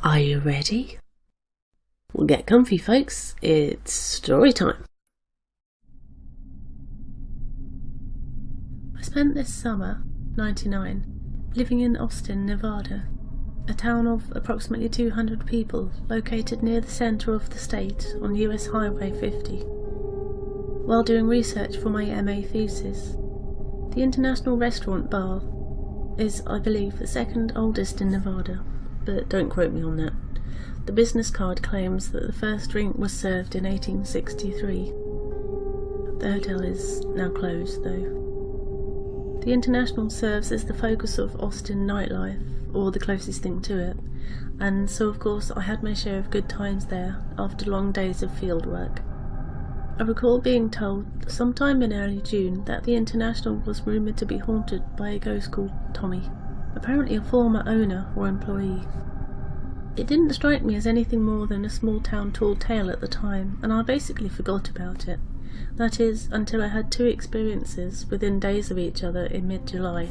Are you ready? Well, get comfy, folks. It's story time. I spent this summer, 99, living in Austin, Nevada, a town of approximately 200 people located near the centre of the state on US Highway 50. While doing research for my MA thesis, the International Restaurant Bar is, I believe, the second oldest in Nevada, but don't quote me on that. The business card claims that the first drink was served in 1863. The hotel is now closed, though. The International serves as the focus of Austin nightlife, or the closest thing to it, and so of course I had my share of good times there after long days of field work. I recall being told sometime in early June that the International was rumoured to be haunted by a ghost called Tommy, apparently a former owner or employee. It didn't strike me as anything more than a small town tall tale at the time, and I basically forgot about it. That is, until I had two experiences within days of each other in mid-July.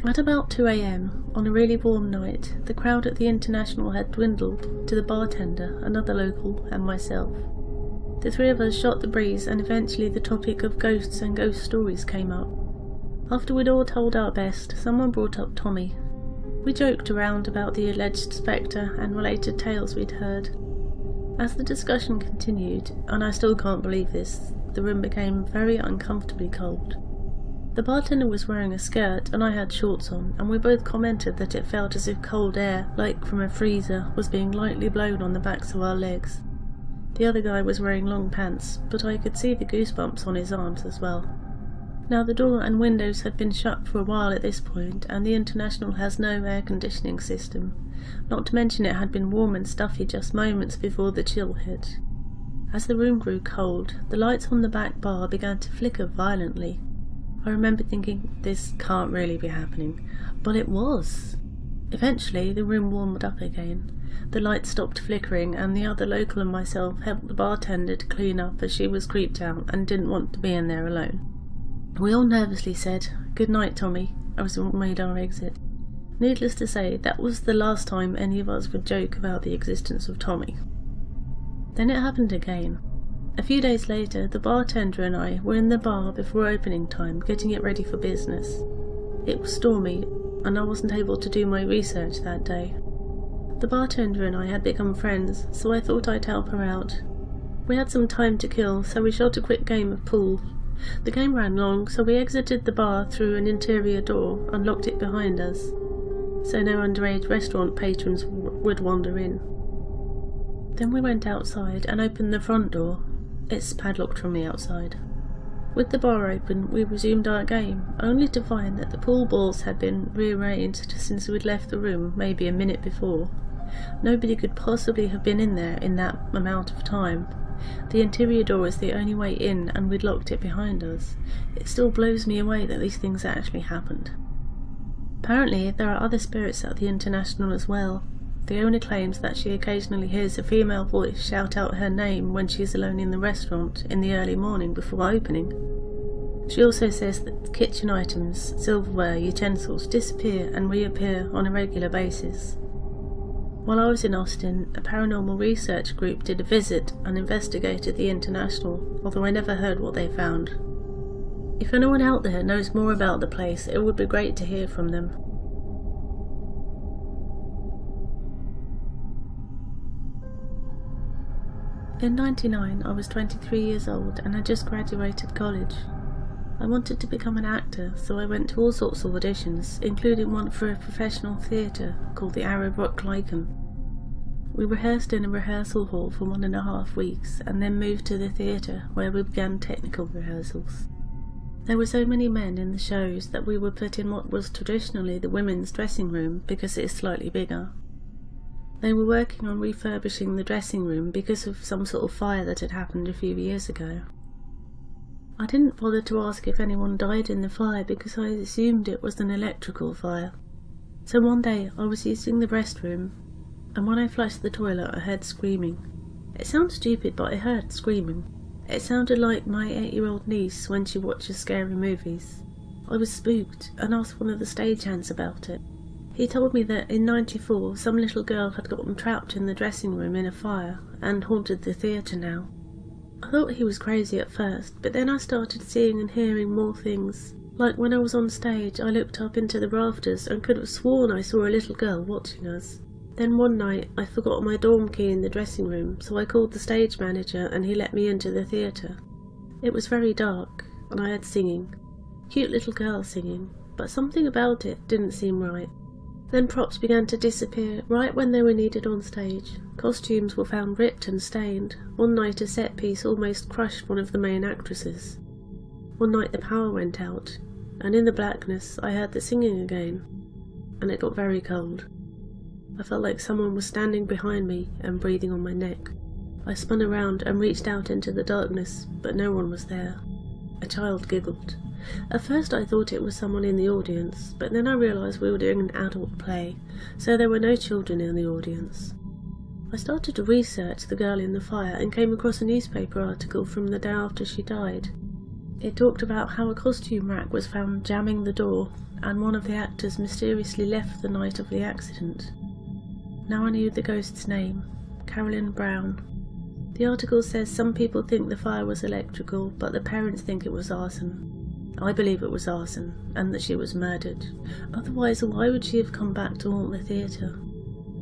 At about 2 AM, on a really warm night, the crowd at the International had dwindled to the bartender, another local, and myself. The three of us shot the breeze, and eventually the topic of ghosts and ghost stories came up. After we'd all told our best, someone brought up Tommy. We joked around about the alleged spectre and related tales we'd heard. As the discussion continued, and I still can't believe this, the room became very uncomfortably cold. The bartender was wearing a skirt and I had shorts on, and we both commented that it felt as if cold air, like from a freezer, was being lightly blown on the backs of our legs. The other guy was wearing long pants, but I could see the goosebumps on his arms as well. Now the door and windows had been shut for a while at this point, and the International has no air conditioning system, not to mention it had been warm and stuffy just moments before the chill hit. As the room grew cold, the lights on the back bar began to flicker violently. I remember thinking, this can't really be happening, but it was. Eventually the room warmed up again. The lights stopped flickering, and the other local and myself helped the bartender to clean up as she was creeped out and didn't want to be in there alone. We all nervously said, "Good night, Tommy," as we made our exit. Needless to say, that was the last time any of us would joke about the existence of Tommy. Then it happened again. A few days later, the bartender and I were in the bar before opening time, getting it ready for business. It was stormy, and I wasn't able to do my research that day. The bartender and I had become friends, so I thought I'd help her out. We had some time to kill, so we shot a quick game of pool. The game ran long, so we exited the bar through an interior door and locked it behind us, so no underage restaurant patrons would wander in. Then we went outside and opened the front door. It's padlocked from the outside. With the bar open, we resumed our game, only to find that the pool balls had been rearranged since we'd left the room maybe a minute before. Nobody could possibly have been in there in that amount of time. The interior door is the only way in, and we'd locked it behind us. It still blows me away that these things actually happened. Apparently, there are other spirits at the International as well. The owner claims that she occasionally hears a female voice shout out her name when she's alone in the restaurant in the early morning before opening. She also says that kitchen items, silverware, utensils disappear and reappear on a regular basis. While I was in Austin, a paranormal research group did a visit and investigated the International, although I never heard what they found. If anyone out there knows more about the place, it would be great to hear from them. In 99, I was 23 years old and had just graduated college. I wanted to become an actor, so I went to all sorts of auditions, including one for a professional theatre called the Arab Rock Lyceum. We rehearsed in a rehearsal hall for 1.5 weeks, and then moved to the theatre, where we began technical rehearsals. There were so many men in the shows that we were put in what was traditionally the women's dressing room because it is slightly bigger. They were working on refurbishing the dressing room because of some sort of fire that had happened a few years ago. I didn't bother to ask if anyone died in the fire because I assumed it was an electrical fire. So one day I was using the restroom, and when I flushed the toilet I heard screaming. It sounds stupid, but I heard screaming. It sounded like my 8-year-old niece when she watches scary movies. I was spooked and asked one of the stagehands about it. He told me that in '94 some little girl had gotten trapped in the dressing room in a fire and haunted the theatre now. I thought he was crazy at first, but then I started seeing and hearing more things. Like when I was on stage, I looked up into the rafters and could have sworn I saw a little girl watching us. Then one night I forgot my dorm key in the dressing room, so I called the stage manager and he let me into the theatre. It was very dark, and I had singing. Cute little girl singing, but something about it didn't seem right. Then props began to disappear right when they were needed on stage. Costumes were found ripped and stained. One night a set piece almost crushed one of the main actresses. One night the power went out, and in the blackness I heard the singing again, and it got very cold. I felt like someone was standing behind me and breathing on my neck. I spun around and reached out into the darkness, but no one was there. A child giggled. At first I thought it was someone in the audience, but then I realised we were doing an adult play, so there were no children in the audience. I started to research the girl in the fire and came across a newspaper article from the day after she died. It talked about how a costume rack was found jamming the door, and one of the actors mysteriously left the night of the accident. Now I knew the ghost's name, Carolyn Brown. The article says some people think the fire was electrical, but the parents think it was arson. I believe it was arson, and that she was murdered. Otherwise, why would she have come back to haunt the theatre?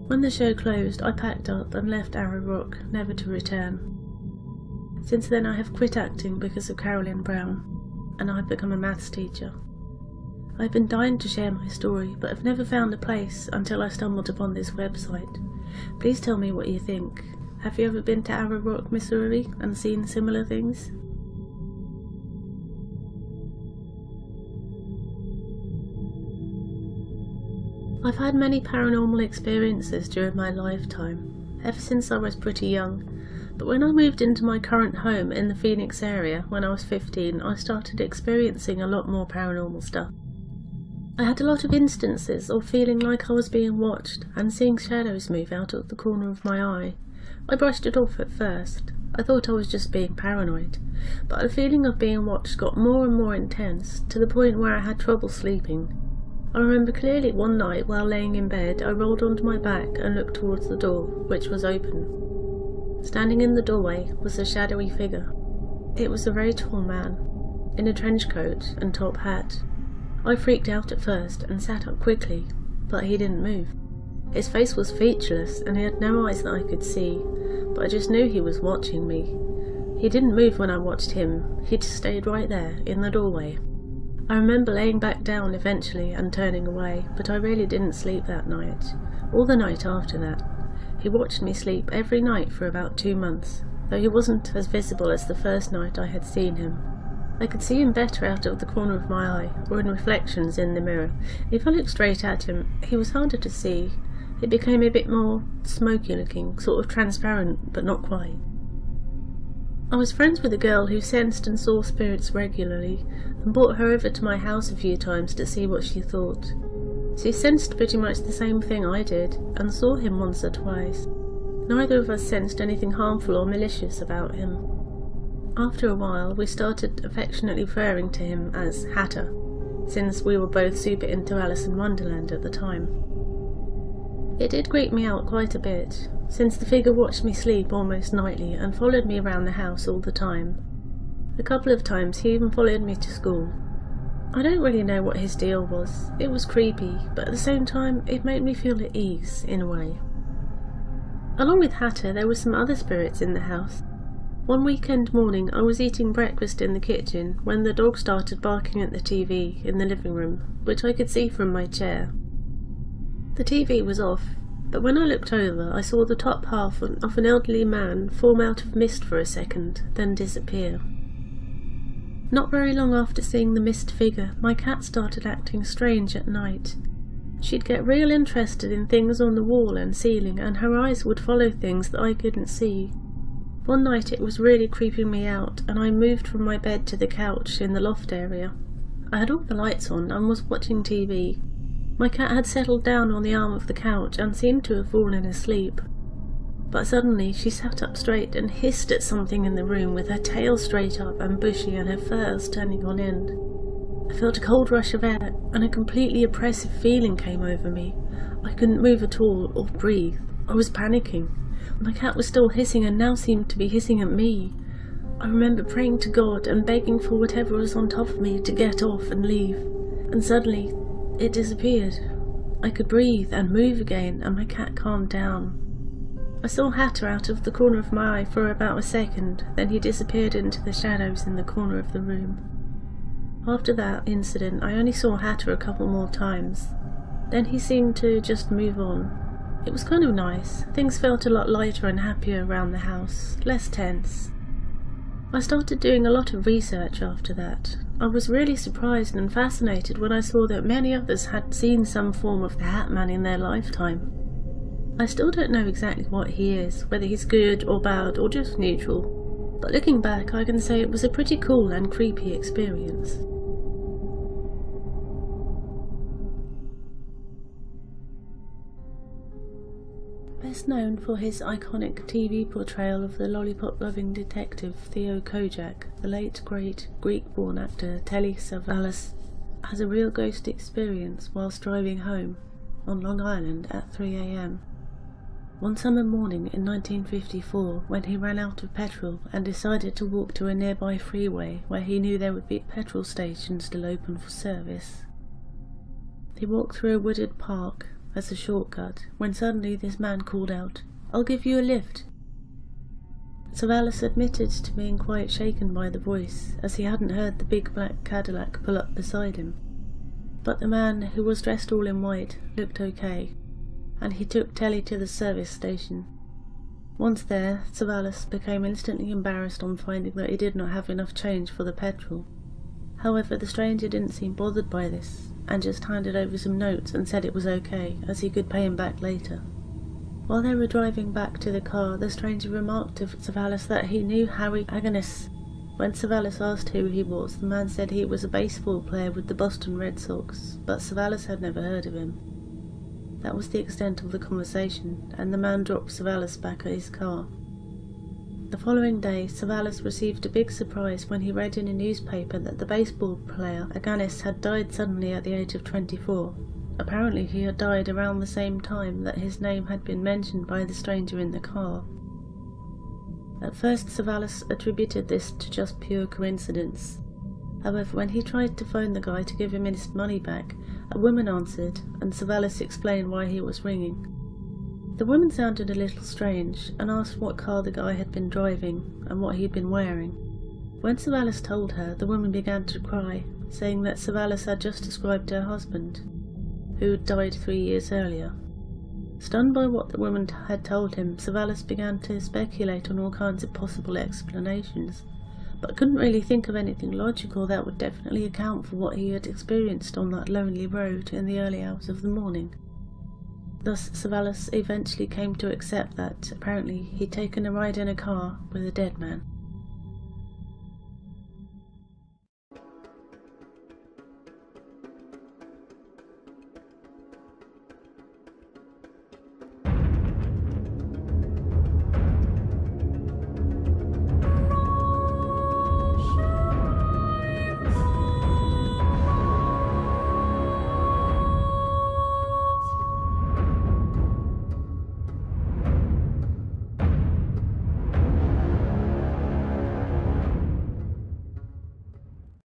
When the show closed, I packed up and left Arrow Rock, never to return. Since then I have quit acting because of Carolyn Brown, and I've become a maths teacher. I've been dying to share my story, but I've never found a place until I stumbled upon this website. Please tell me what you think. Have you ever been to Arrow Rock, Missouri, and seen similar things? I've had many paranormal experiences during my lifetime, ever since I was pretty young, but when I moved into my current home in the Phoenix area when I was 15, I started experiencing a lot more paranormal stuff. I had a lot of instances of feeling like I was being watched and seeing shadows move out of the corner of my eye. I brushed it off at first. I thought I was just being paranoid, but the feeling of being watched got more and more intense, to the point where I had trouble sleeping. I remember clearly one night while laying in bed, I rolled onto my back and looked towards the door, which was open. Standing in the doorway was a shadowy figure. It was a very tall man, in a trench coat and top hat. I freaked out at first and sat up quickly, but he didn't move. His face was featureless and he had no eyes that I could see, but I just knew he was watching me. He didn't move when I watched him, he just stayed right there, in the doorway. I remember laying back down eventually and turning away, but I really didn't sleep that night, or the night after that. He watched me sleep every night for about 2 months, though he wasn't as visible as the first night I had seen him. I could see him better out of the corner of my eye, or in reflections in the mirror. If I looked straight at him, he was harder to see. It became a bit more smoky looking, sort of transparent, but not quite. I was friends with a girl who sensed and saw spirits regularly, and brought her over to my house a few times to see what she thought. She sensed pretty much the same thing I did, and saw him once or twice. Neither of us sensed anything harmful or malicious about him. After a while, we started affectionately referring to him as Hatter, since we were both super into Alice in Wonderland at the time. It did creep me out quite a bit, since the figure watched me sleep almost nightly and followed me around the house all the time. A couple of times he even followed me to school. I don't really know what his deal was. It was creepy, but at the same time it made me feel at ease, in a way. Along with Hatter, there were some other spirits in the house. One weekend morning I was eating breakfast in the kitchen when the dog started barking at the TV in the living room, which I could see from my chair. The TV was off, but when I looked over I saw the top half of an elderly man form out of mist for a second, then disappear. Not very long after seeing the mist figure, my cat started acting strange at night. She'd get real interested in things on the wall and ceiling, and her eyes would follow things that I couldn't see. One night it was really creeping me out, and I moved from my bed to the couch in the loft area. I had all the lights on and was watching TV. My cat had settled down on the arm of the couch and seemed to have fallen asleep. But suddenly she sat up straight and hissed at something in the room, with her tail straight up and bushy and her furs turning on end. I felt a cold rush of air, and a completely oppressive feeling came over me. I couldn't move at all or breathe. I was panicking. My cat was still hissing and now seemed to be hissing at me. I remember praying to God and begging for whatever was on top of me to get off and leave. And suddenly, it disappeared. I could breathe and move again, and my cat calmed down. I saw Hatter out of the corner of my eye for about a second, then he disappeared into the shadows in the corner of the room. After that incident, I only saw Hatter a couple more times. Then he seemed to just move on. It was kind of nice. Things felt a lot lighter and happier around the house, less tense. I started doing a lot of research after that. I was really surprised and fascinated when I saw that many others had seen some form of the Hat Man in their lifetime. I still don't know exactly what he is, whether he's good or bad or just neutral, but looking back I can say it was a pretty cool and creepy experience. Best known for his iconic TV portrayal of the lollipop-loving detective CO.AG, the late great Greek-born actor Telly Savalas has a real ghost experience whilst driving home on Long Island at 3 a.m. One summer morning in 1954, when he ran out of petrol and decided to walk to a nearby freeway where he knew there would be a petrol station still open for service. He walked through a wooded park as a shortcut, when suddenly this man called out, "I'll give you a lift." Savalas admitted to being quite shaken by the voice, as he hadn't heard the big black Cadillac pull up beside him. But the man, who was dressed all in white, looked okay, and he took Telly to the service station. Once there, Savalas became instantly embarrassed on finding that he did not have enough change for the petrol. However, the stranger didn't seem bothered by this, and just handed over some notes and said it was okay, as he could pay him back later. While they were driving back to the car, the stranger remarked to Savalas that he knew Harry Aganist. When Savalas asked who he was, the man said he was a baseball player with the Boston Red Sox, but Savalas had never heard of him. That was the extent of the conversation, and the man dropped Savalas back at his car. The following day, Savalas received a big surprise when he read in a newspaper that the baseball player Aganist had died suddenly at the age of 24. Apparently he had died around the same time that his name had been mentioned by the stranger in the car. At first, Savalas attributed this to just pure coincidence. However, when he tried to phone the guy to give him his money back, a woman answered, and Savalas explained why he was ringing. The woman sounded a little strange, and asked what car the guy had been driving, and what he'd been wearing. When Savalas told her, the woman began to cry, saying that Savalas had just described her husband, who had died 3 years earlier. Stunned by what the woman had told him, Savalas began to speculate on all kinds of possible explanations, but couldn't really think of anything logical that would definitely account for what he had experienced on that lonely road in the early hours of the morning. Thus, Savalas eventually came to accept that, apparently, he'd taken a ride in a car with a dead man.